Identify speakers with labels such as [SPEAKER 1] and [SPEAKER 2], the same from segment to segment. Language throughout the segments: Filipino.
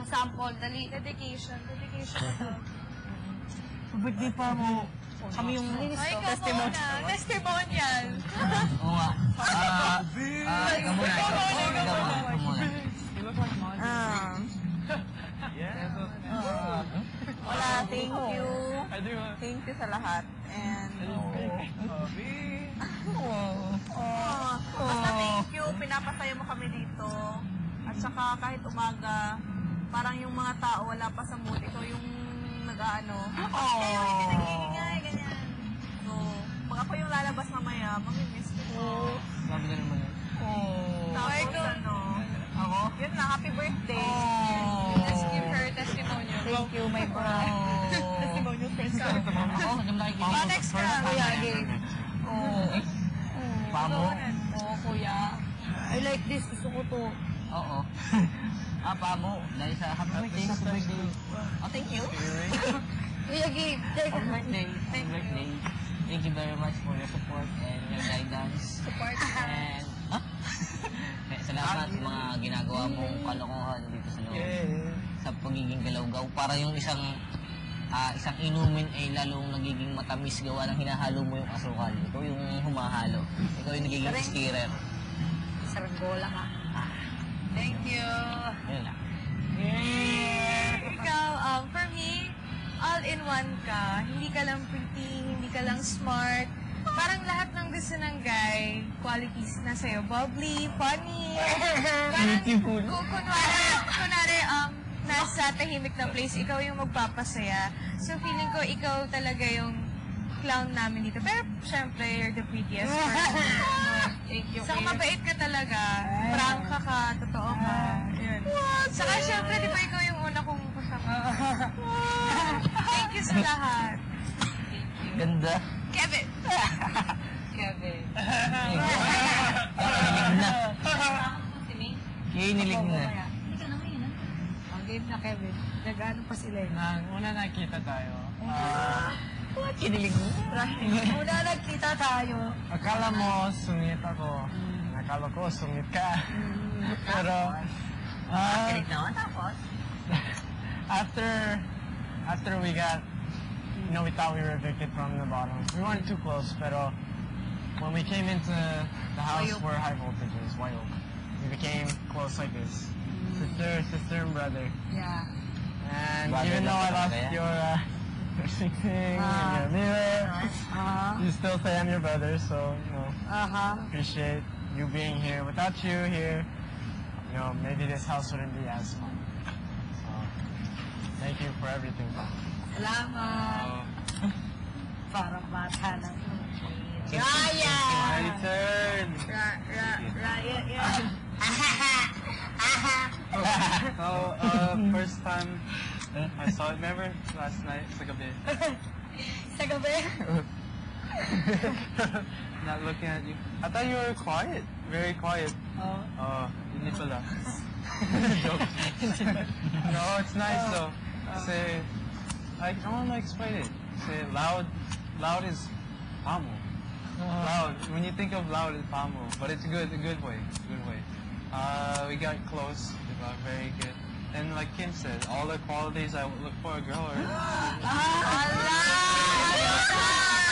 [SPEAKER 1] sample, dali. Dedication ito.
[SPEAKER 2] Birthday pa mo. Kami yung
[SPEAKER 1] testimonial.
[SPEAKER 3] Oo nga. Ikaw muna.
[SPEAKER 2] Wala, thank you. Thank you sa lahat. And, basta thank you, pinapasaya mo kami dito. At saka kahit umaga, parang yung mga tao wala pa sa mood. Ikaw yung nag-ano. Kayo hindi nag-iingay, ganyan. So, pag ako yung lalabas mamaya, mamimiss ko.
[SPEAKER 3] Sabi na naman eh.
[SPEAKER 2] Tapos ano,
[SPEAKER 3] Ako?
[SPEAKER 2] yun na, happy birthday.
[SPEAKER 1] Let's give her testimonial.
[SPEAKER 2] Thank you, my bride. Testimonial friends ka.
[SPEAKER 3] Ako, hindi mo nakikinig.
[SPEAKER 1] Next ka.
[SPEAKER 2] Kuya, again.
[SPEAKER 3] Pamo?
[SPEAKER 1] Oo, kuya.
[SPEAKER 2] I like this. Gusto ko to.
[SPEAKER 3] Oo. Pamo. Dahil sa happy birthday. Happy birthday. Oh, thank you.
[SPEAKER 2] Kuya, Gabe.
[SPEAKER 3] Happy birthday. Happy birthday. Thank you very much for your support and your guidance.
[SPEAKER 1] Support.
[SPEAKER 3] And, salamat sa mga ginagawa mong kalokohan dito sa loob. Sa pagiging galawgaw. Para yung isang inumin ay lalong nagiging matamis gawa ng hinahalo mo yung asukal. Ikaw yung humahalo. Ikaw yung nagiging stirrer.
[SPEAKER 2] Saranggola ka.
[SPEAKER 1] Thank you.
[SPEAKER 3] Yun lang.
[SPEAKER 1] Ikaw, for me, all-in-one ka. Hindi ka lang pretty, hindi ka lang smart. Parang lahat ng gusto ng guy, qualities na sa'yo. Bubbly, funny.
[SPEAKER 3] Beautiful.
[SPEAKER 1] Kunwari, nasa tahimik na place, ikaw yung magpapasaya. So, feeling ko, ikaw talaga yung clown namin dito. Pero, syempre, you're the prettiest person.
[SPEAKER 2] Thank you.
[SPEAKER 1] Saka mabait ka talaga. Prangka ka, totoo ka. Yun. Saka, syempre, di ba ikaw yung una kong kasama? Thank you sa lahat.
[SPEAKER 3] Ganda.
[SPEAKER 1] Kevin!
[SPEAKER 2] Kevin.
[SPEAKER 3] Kinilig na.
[SPEAKER 2] Ang game na, Kevin. Nag-ano pa sila eh.
[SPEAKER 4] Una nakita tayo.
[SPEAKER 3] Kinilig mo?
[SPEAKER 2] Una nagkita tayo.
[SPEAKER 4] Akala mo, sungit ako. Akala ko, sungit ka. Pero,
[SPEAKER 3] Kinilig naman tapos?
[SPEAKER 4] after we got, we thought we were evicted from the bottom. We weren't too close, pero when we came into the house where high voltage is, White Oak, we became close like this. Sister and brother.
[SPEAKER 2] Yeah.
[SPEAKER 4] And
[SPEAKER 3] Brother
[SPEAKER 4] even though I
[SPEAKER 3] lang
[SPEAKER 4] lost
[SPEAKER 3] talaga yan.
[SPEAKER 4] your singing and your mirror, you still say I'm your brother, so, appreciate you being here. Without you here, maybe this house wouldn't be as fun. So, thank you for everything.
[SPEAKER 2] Salamat. Parang bata lang.
[SPEAKER 4] Raya! My turn!
[SPEAKER 2] Raya, yeah.
[SPEAKER 4] First time I saw it, remember last night sa gabi?
[SPEAKER 2] Sa gabi?
[SPEAKER 4] Not looking at you. I thought you were quiet, very quiet. Hindi pala. Joke. No, it's nice though. Say, I don't want to explain it. Say loud is pamo. Loud. When you think of loud, it's pamo, but it's good, a good way. We got close, very good. And like Kim said, all the qualities I look for a girl are.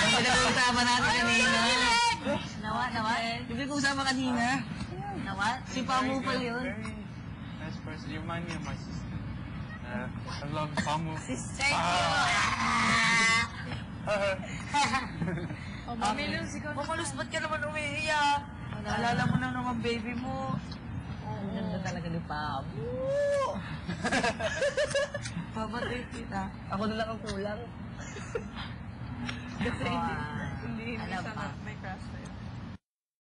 [SPEAKER 3] Yung pinag-uusapan natin kanina.
[SPEAKER 2] Nawa?
[SPEAKER 3] Yung pinag-uusapan kanina.
[SPEAKER 2] Nawa?
[SPEAKER 3] Si Pamu pala yun.
[SPEAKER 4] Very nice person. You remind me of my sister. I love Pamu.
[SPEAKER 2] Sister. Mamalos, ba't ka naman umiiyak? Alala mo na naman baby mo.
[SPEAKER 3] Ang ganda talaga ni Pamu.
[SPEAKER 2] Pabatay kita.
[SPEAKER 3] Ako na lang ang kulang.
[SPEAKER 1] Kasi hindi siya may crush na yun.